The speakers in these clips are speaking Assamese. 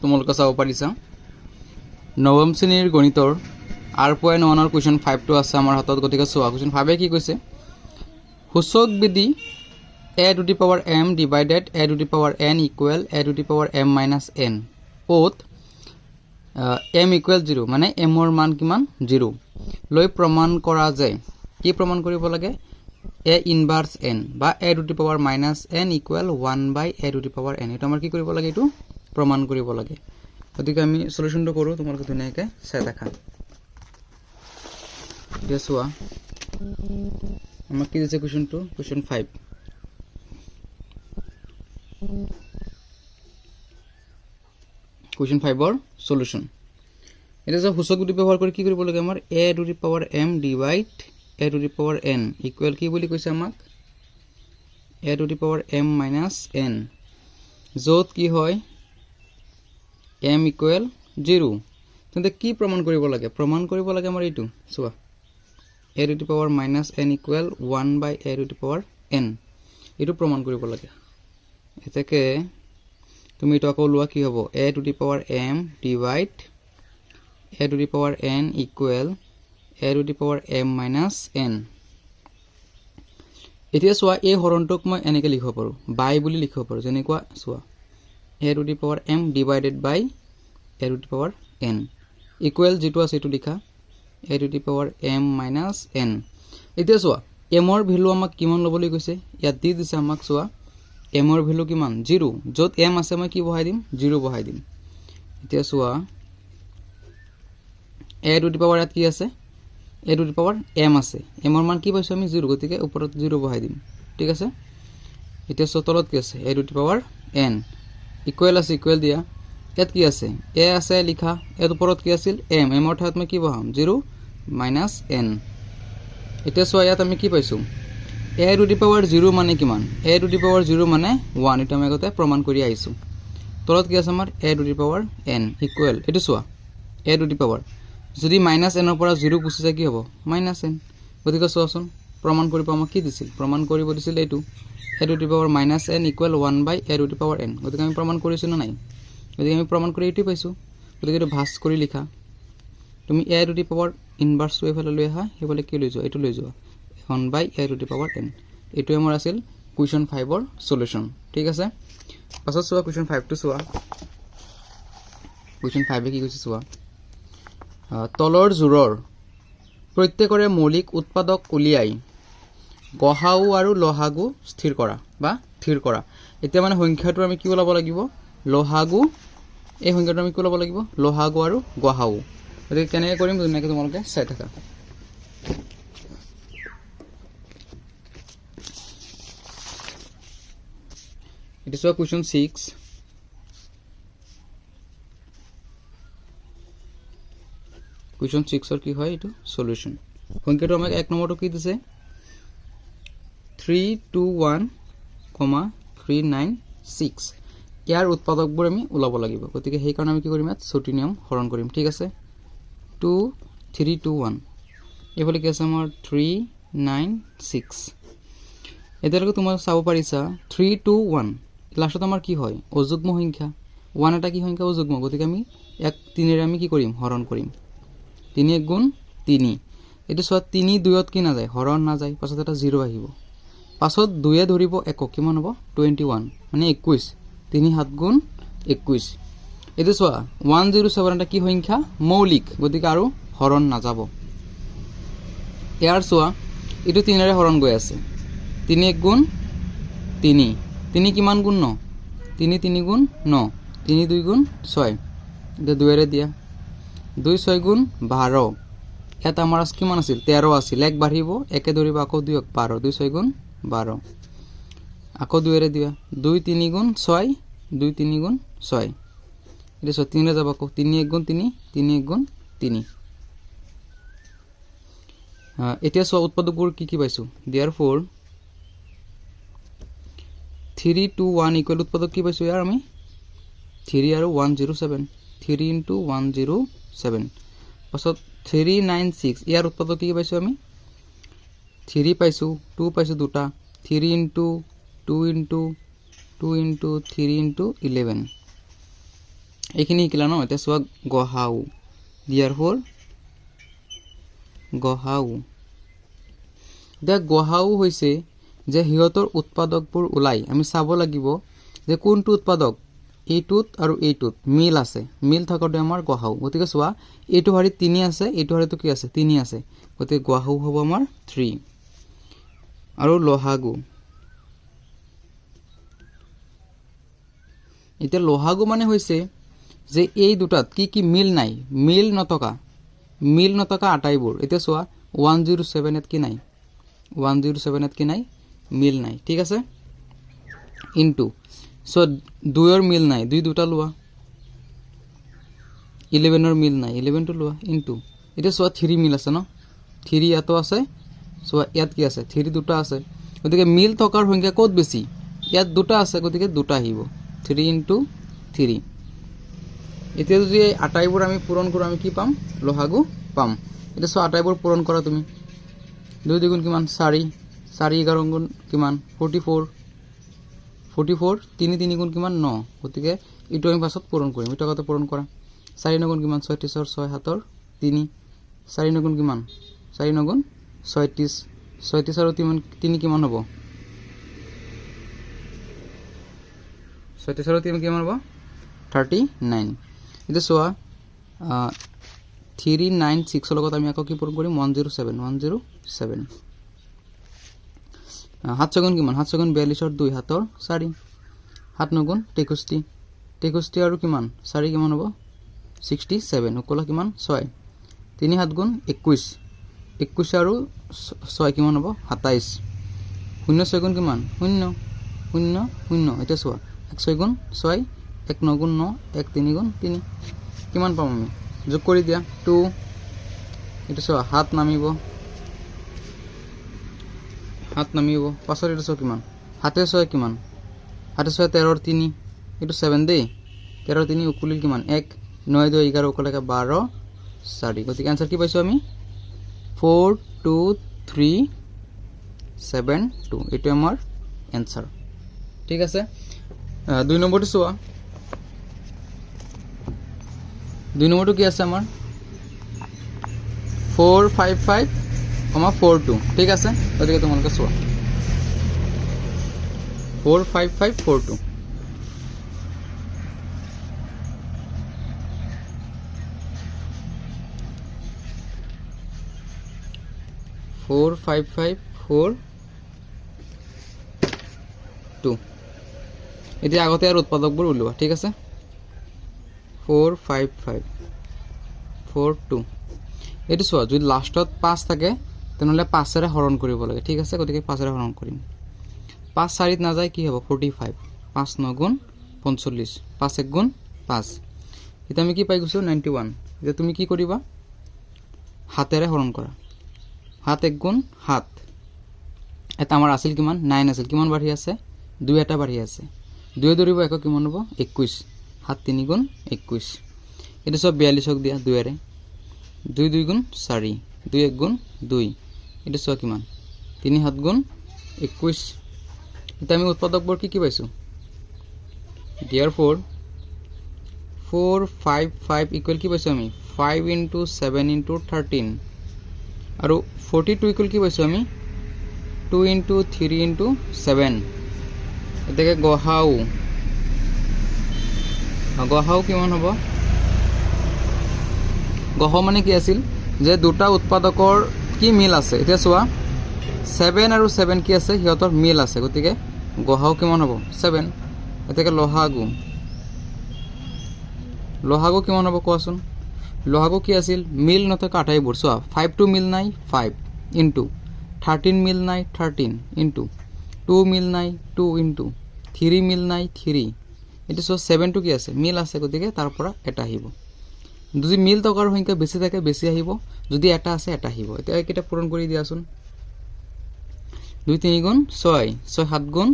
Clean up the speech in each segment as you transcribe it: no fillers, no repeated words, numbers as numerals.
তোমালোকে চাব পাৰিছা নৱম শ্ৰেণীৰ গণিতৰ R.1 কুৱেশ্যন 5টো আছে আমাৰ হাতত গতিকে চোৱা কুৱেশ্যন 5 কি কৈছে সূচক বিধি a to the power m divided a to the power n equal a to the power m minus n ওত m equal 0 মানে m ৰ মান কিমান 0 লৈ প্ৰমাণ কৰা যায় কি প্ৰমাণ কৰিব লাগে a inverse n বা a to the power minus n equal 1 by a to the power n এটা আমাৰ কি কৰিব লাগে এটো প্ৰমাণ কৰিব লাগে গতিকে আমি সলিউশনটো কৰো তোমালোকে ধুনীয়াকৈ চাই দেখা দেখুৱা আমাক কি দিছে কুৱেশ্যনটো question 5 Question 5 or solution. It is a সূচক বিধি ব্যৱহাৰ কৰি কি কৰিব লাগে আমাৰ a to the power m divide a to the power n equal কি বুলি কৈছে আমাক a to the power m minus n যত কি হয় m equal 0 তেন্তে কি প্ৰমাণ কৰিব লাগে আমাৰ এইটো চোৱা a to the power minus n equal 1 by a to the power n এইটো প্ৰমাণ কৰিব লাগে এটাকে তুমি এটা কলুৱা কি হ'ব a to the power m divide a to the power n equal a to the power m minus n এতিয়া চোৱা এই হৰণটোক মই এনেকৈ লিখিব পাৰো by বুলি লিখিব পাৰো যেনেকুৱা চোৱা a to the power m divided by a to the power n equal যেটো আছে এটো লিখা a to the power m minus n এতিয়া চোৱা m ৰ ভ্যালু আমাক কিমান লবলৈ কৈছে ইয়াত দি দিছে আমাক চোৱা m ৰ ভ্যালু কিমান 0 যত m আছে মই কি বহাই দিম 0 বহাই দিম এতিয়া চোৱা a to the power কি আছে a to the power m আছে m ৰ মান কি পাইছো আমি 0 গতিকে ওপৰত 0 বহাই দিম ঠিক আছে এতিয়া তলত কি আছে a to the power n equal আছে ইকুৱেল দিয়া ইয়াত কি আছে a আছে লিখা এৰ ওপৰত কি আছিল m m ৰ ঠাইত মই কি বহাম 0 minus n এতিয়া চোৱা ইয়াত আমি কি পাইছো a to the power 0 মানে কিমান a to the power 0 মানে 1 এটা আমি আগতে প্ৰমাণ কৰি আইছো তলত কি আছে আমাৰ a to the power n equal এটো চোৱা a to the power যদি মাইনাস n ৰ পৰা 0 গুচি যায় কি হ'ব মাইনাস n গতিকে চোৱাচোন প্ৰমাণ কৰিব আমাক কি দিছিল প্ৰমাণ কৰিব দিছিল এইটো a to the power minus n equal 1 by a to the power n গতিকে আমি প্ৰমাণ কৰিছো না নাই গতিকে আমি প্ৰমাণ কৰি এইটো পাইছো গতিকে এটো ভাঁজ কৰি লিখা তুমি a to the power ইনভাৰ্স লৈ ফেলে লৈ আহা হেবলে কি লৈ যোৱা এটো লৈ যোৱা 1 by a to the power n এটো আমাৰ আছিল কুৱেশ্যন 5 ৰ সলিউশন ঠিক আছে পাছত চোৱা কুৱেশ্যন 5 টো চোৱা কুৱেশ্যন 5 এ কি কৈছে চোৱা তলৰ জোৰৰ প্ৰত্যেকৰে মৌলিক উৎপাদক উলিয়াই গহাউ আৰু লহাগু স্থিৰ কৰা বা থিৰ কৰা এতিয়া মানে সংখ্যাটো আমি কি ওলাব লাগিব লহাগু এই সংখ্যাটো আমি কি ওলাব লাগিব লহাগু আৰু গহাউ গতিকে কেনেকৈ কৰিম ধুনীয়াকৈ তোমালোকে চাই থাকা It is a question 6 question 6 or কি হয় এটো সলিউশন সংখ্যাটো আমাক এক নম্বৰটো কি দিছে 321, 396 ইয়াৰ উৎপাদকবোৰ আমি উলাব লাগিব গতিকে সেই কাৰণে আমি কি কৰিম ছোটি নিয়ম হৰণ কৰিম ঠিক আছে 2 321 এফালে কি আছে আমাৰ 396 এতিয়ালৈকে তোমাৰ চাব পাৰিছা 321 লাষ্টত আমাৰ কি হয় অযুগ্ম সংখ্যা 1 এটা কি সংখ্যা অযুগ্ম গতিকে আমি 1 3 এর আমি কি কৰিম হৰণ কৰিম 3 1 গুণ 3 এটো সব 3 2 ত কি না যায় হৰণ না যায় পাছত এটা 0 আহিব পাছত 2 এ ধৰিব একক কিমান হ'ব 21 মানে 21 3 7 গুণ 21 এটো সোয়া 107 এটা কি সংখ্যা মৌলিক গতিকে আৰু হৰণ না যাব ইয়াৰ সোয়া এটো 3 এৰে হৰণ গৈ আছে 3 1 গুণ 3 3 কিমান গুণ 9 3 3 গুণ 9 3 2 গুণ 6 এটা 2 এৰে দিয়া 2 6 গুণ 12 এটা আমাৰ কিমান আছিল 13 আছিল এক বাঢ়িব একে ধৰিব আকৌ 2 12 2 6 গুণ 12 আকৌ 2 এৰে দিয়া 2 3 গুণ 6 2 3 গুণ 6 এটা 3 এ যাব আকৌ 3 1 গুণ 3 3 1 গুণ 3 এতিয়া সব উৎপাদকবোৰ কি কি পাইছো therefore 3 2 1 ইকুয়াল উৎপাদক কি পাইছো ইয়াৰ আমি 3 আৰু 107 3 into 107 পাছত 396 ইয়াৰ উৎপাদক কি পাইছো আমি 3 পাইছো 2 পাইছো দুটা 3 into 2 into 2 into 3 into 11 এইখিনি শিকিলা ন এতিয়া চোৱা গহাও therefore গহাও এতিয়া গহাও হৈছে যে হিয়তৰ উৎপাদকবোৰ ওলাই আমি চাব লাগিব যে কোনটো উৎপাদক এইটোত আৰু এইটোত মিল আছে মিল থাকতে আমাৰ গহাও গতিকে চোৱা এইটো হাৰি 3 আছে এইটো হাৰিটো কি আছে 3 আছে গতিকে গহাও হ'ব আমাৰ 3 আৰু লহাগু এতিয়া লহাগু মানে হৈছে যে এই দুটাত কি কি মিল নাই মিল নতকা আটাইবোৰ এতিয়া চোৱা 107 এত কি নাই 107 এত কি নাই মিল নাই ঠিক আছে ইনটু সো দুইৰ মিল নাই দুটা লোৱা 11 ৰ মিল নাই 11 টো লোৱা ইনটু এটা সো 3 মিল আছে ন 3 ইয়াতো আছে সো ইয়াত কি আছে 3 দুটা আছে গতিকে মিল থকাৰ সংখ্যা কত বেছি ইয়াত দুটা আছে গতিকে দুটা আহিব 3 ইনটু 3 এতিয়া যদি আটাইবোৰ আমি পূৰণ কৰো আমি কি পাম লহাগু পাম এটা সো আটাইবোৰ পূৰণ কৰা তুমি 2 দ্বিগুণ কিমান 4 4 11 গুণ কিমান 44 3 3 গুণ কিমান 9 গতিকে ইটো আমি পাছত পূৰণ কৰিম ইটো কত পূৰণ কৰা 4 9 গুণ কিমান 36 ৰ 6 7 ৰ 3 4 9 গুণ কিমান 4 9 গুণ 36 36 আৰু 3 কিমান হ'ব 36 আৰু 3 কিমান হ'ব 39 এটা চোৱা 396 ৰ লগত আমি আকৌ কি পূৰণ কৰিম 107 7 গুণ কিমান 7 গুণ 42 ৰ 2 হাতৰ 4 7 9 গুণ 63 আৰু কিমান 4 কিমান হ'ব 67 উকলা কিমান 6 3 7 গুণ 21 আৰু 6 কিমান হ'ব 27 0 6 গুণ কিমান 0 0 0 এটা চোৱা 1 6 গুণ 6 1 9 গুণ 9 1 3 গুণ 3 কিমান পাম আমি যোগ কৰি দিয়া 2 এটা চোৱা 7 নামিব পাছৰ এটা চোৱা কিমান 7 6 কিমান 7 6 13 ৰ 3 এটো 7 দেই 13 ৰ 3 উকুলিল কিমান 1 9 2 11 উকলাকে 12 4 গতিকে आंसर কি পাইছো আমি 4 2 3 7 2 এটো আমাৰ आंसर ঠিক আছে 2 নম্বৰটো চোৱা 2 নম্বৰটো কি আছে আমাৰ 455, 42 ঠিক আছে গতিকে তোমালোকে চোৱা 45542 45542 এতিয়া আগতে আৰু উৎপাদকবোৰ উলিওৱা ঠিক আছে 45542 এটো চোৱা যদি লাষ্টত 5 থাকে তেনলে 5 এৰে হৰণ কৰিব লাগে ঠিক আছে গতিকে 5 এৰে হৰণ কৰিম 5 4 না যায় কি হ'ব 45 5 9 গুণ 45 5 1 গুণ 5 এটা আমি কি পাই গৈছো 91 যে তুমি কি কৰিবা হাতেৰে হৰণ কৰা 7 1 গুণ 7 এটা আমাৰ আছিল কিমান 9 আছিল কিমান বাঢ়ি আছে 2 এটা বাঢ়ি আছে 2 ধৰিব এক কিমান হ'ব 21 7 3 গুণ 21 এটা সব 42 ক দিয়া 2 এৰে 2 2 গুণ 4 2 1 গুণ 2 এটা সব কিমান 3 7 গুণ 21 এটা আমি উৎপাদকবোৰ কি পাইছো therefore 455 ইকুৱেল কি পাইছো আমি 5 into 7 into 13 আৰু 42 ইকুৱেল কি পাইছো আমি 2 into 3 into 7 এটাকে গহাও কিমান হ'ব গহ মানে কি আছিল যে দুটা উৎপাদকৰ কি মিল আছে এতিয়া চোৱা 7 আৰু 7 কি আছে হিয়তৰ মিল আছে গতিকে গহাও কিমান হ'ব 7 এটাকে লহাগু কিমান হ'ব কোৱাচোন লহাগু কি আছিল মিল নথকা আটাইবোৰ চোৱা 5 2 মিল নাই 5 into 13 মিল নাই 13 into 2 মিল নাই 2 into 3 মিল নাই 3 এটা সো 7 টু কি আছে মিল আছে গতিকে তাৰ পৰা এটা আহিব যদি মিল টকাৰ সংখ্যা বেছি থাকে বেছি আহিব যদি এটা আছে এটা আহিব এতিয়া কিটা পূৰণ কৰি দিয়াচোন 2 3 গুণ 6 6 7 গুণ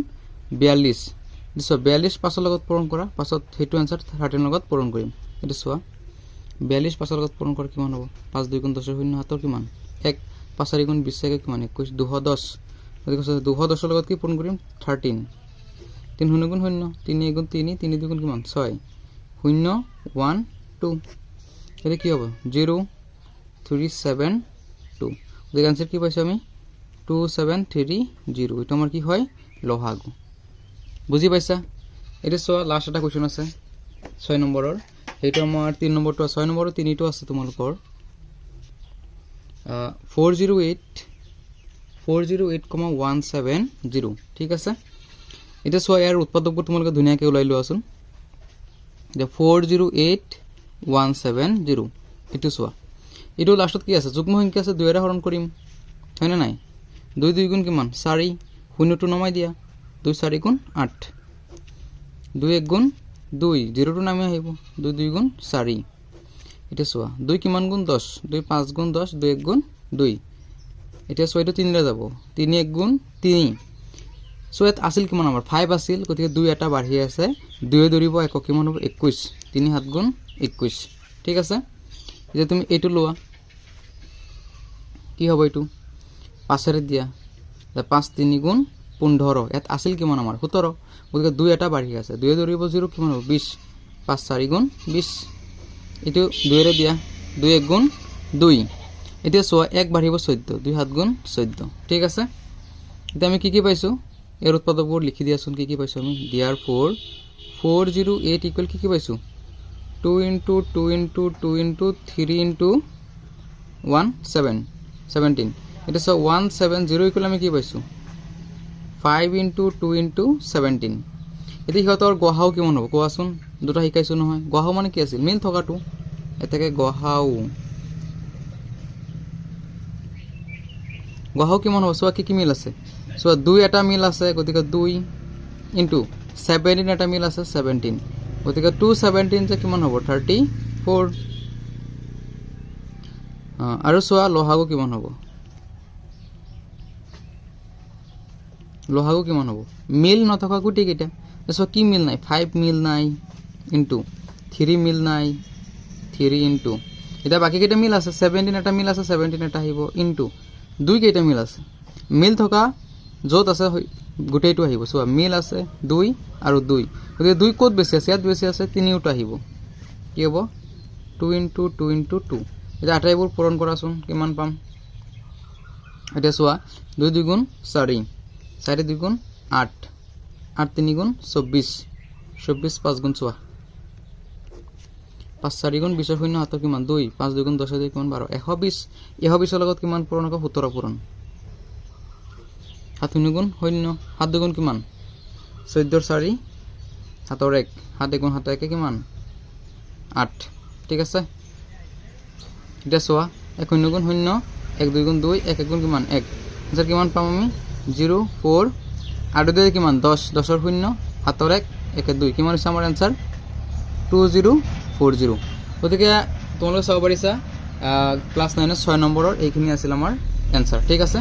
42 দিছো 42 পাছৰ লগত পূৰণ কৰা পাছত হেতু आंसर 13 লগত পূৰণ কৰিম এটা চোৱা 42 পাছৰ লগত পূৰণ কৰা কিমান হ'ব 5 2 গুণ 10 শূন্য হাতৰ কিমান 1 5 4 গুণ 20 কে কিমান 21 210 গতিকে 210 লগত কি পূৰণ কৰিম 13 3 শূন্য গুণ 0 3 1 গুণ 3 3 2 গুণ কিমান 6 0 1 2 এটা কি হবে 0 3 7 2 দেখেন आंसर কি পাইছো আমি 2730 এটা আমার কি হয় লহাগু বুঝি পাইছা এটা সো লাস্ট এটা কোশ্চেন আছে 6 নম্বৰৰ এইটো আমাৰ 3 নম্বৰটো 6 নম্বৰৰ তিনিটো আছে তোমালোকৰ 408,170 ঠিক আছে এটা সো ইয়াৰ উৎপাদকবোৰ তোমালোকে ধুনিয়াকৈ উলাই লোৱাছোন যে 408,170 এটো সো এটো লাষ্টত কি আছে যুগ্ম সংখ্যা আছে 2 এৰে হৰণ কৰিম হয় না নাই 2 2 গুণ কিমান 4 শূন্যটো নমাই দিয়া 2 4 গুণ 8 2 1 গুণ 2 0 টো নামে আহিব 2 2 গুণ 4 এটা সোয়া 2 কিমান গুণ 10 2 5 গুণ 10 2 1 গুণ 2 এটা সোয়া এটা 3 রে যাব 3 1 গুণ 3 সোয়াত আছিল কিমান আমাৰ 5 আছিল গতিকে 2 এটা বাঢ়ি আছে 2 ধৰিব এক কিমান হ'ব 21 3 7 গুণ 21 ঠিক আছে যে তুমি এটো লোৱা কি হ'ব এটো 5 ৰে দিয়া 5 3 গুণ 15 এত আছিল কিমান আমাৰ 17 গতিকে 2 এটা বাঢ়ি আছে 2 ধৰিব 0 কিমান হ'ব 20 5 4 গুণ 20 এটো 2 ৰে দিয়া 2 1 গুণ 2 এটা সোয়া 1 বাঢ়িব 14 2 7 গুণ 14 ঠিক আছে এটা আমি কি পাইছো এর উৎপাদকবোৰ লিখি দিয়াছোন কি পাইছো আমি দিয়াৰ 408 ইকুয়াল কি পাইছো 2 into 2 into 2 into 3 into 1 7 17 এটা সো 170 ইকুয়াল আমি কি পাইছো 5 into 2 into 17 এটি হতৰ গহাও কিমান হ'ব কোৱাছোন দুটা শিকাইছো নহয় গহাও মানে কি আছিল মিল থকাটো এটাকে গহাও কিমান হ'ব সোয়া কি মিল আছে সোয়া 2 এটা মিল আছে গতিকে 2 into 17 এটা মিল আছে 17 গতিকে 217 যে কিমান হ'ব 34 আৰু সোয়া লহাগু কিমান হ'ব লহাগু কিমান হ'ব মিল নথকা গুটি কিটা সো কি মিল নাই 5 মিল নাই into 3 মিল নাই 3 into এটা বাকি কেটা মিল আছে 17 এটা মিল আছে 17 এটা আহিব into 2 কেটা মিল আছে মিল থকা যত আছে গুটেইটো আহিব সো মিল আছে 2 আৰু 2 গতিকে 2 কোত বেছি আছে ইয়াত বেছি আছে 3 উটো আহিব কি হ'ব 2 into 2 into 2 এটা আটাইবোৰ পূৰণ কৰাছোন কিমান পাম এটা সোয়া 2 2 গুণ 4 4 2 গুণ 8 8 3 গুণ 24 24 5 গুণ 6 5 4 গুণ 20 শূন্য হাতৰ কিমান 2 5 2 গুণ 10 2 কিমান 12 120 120 লগত কিমান পূৰণ হ'ব 17 পূৰণ 7 শূন্য গুণ শূন্য 7 2 গুণ কিমান 14 4 হাতৰ 1 7 গুণ 7 1 কিমান 8 ঠিক আছে এটা সোয়া 1 শূন্য গুণ শূন্য 1 2 গুণ 2 1 গুণ কিমান 1 আনসার কিমান পাম আমি 0 4 আর 2 কিমান 10 10 এর শূন্য হাতৰ 1 1 2 কিমান হৈছে আমাৰ आंसर 2040 গতিকে তোমালোকে চাব পাৰিছা ক্লাস 9 এৰ 6 নম্বৰৰ এইখিনি আছিল আমাৰ आंसर ঠিক আছে।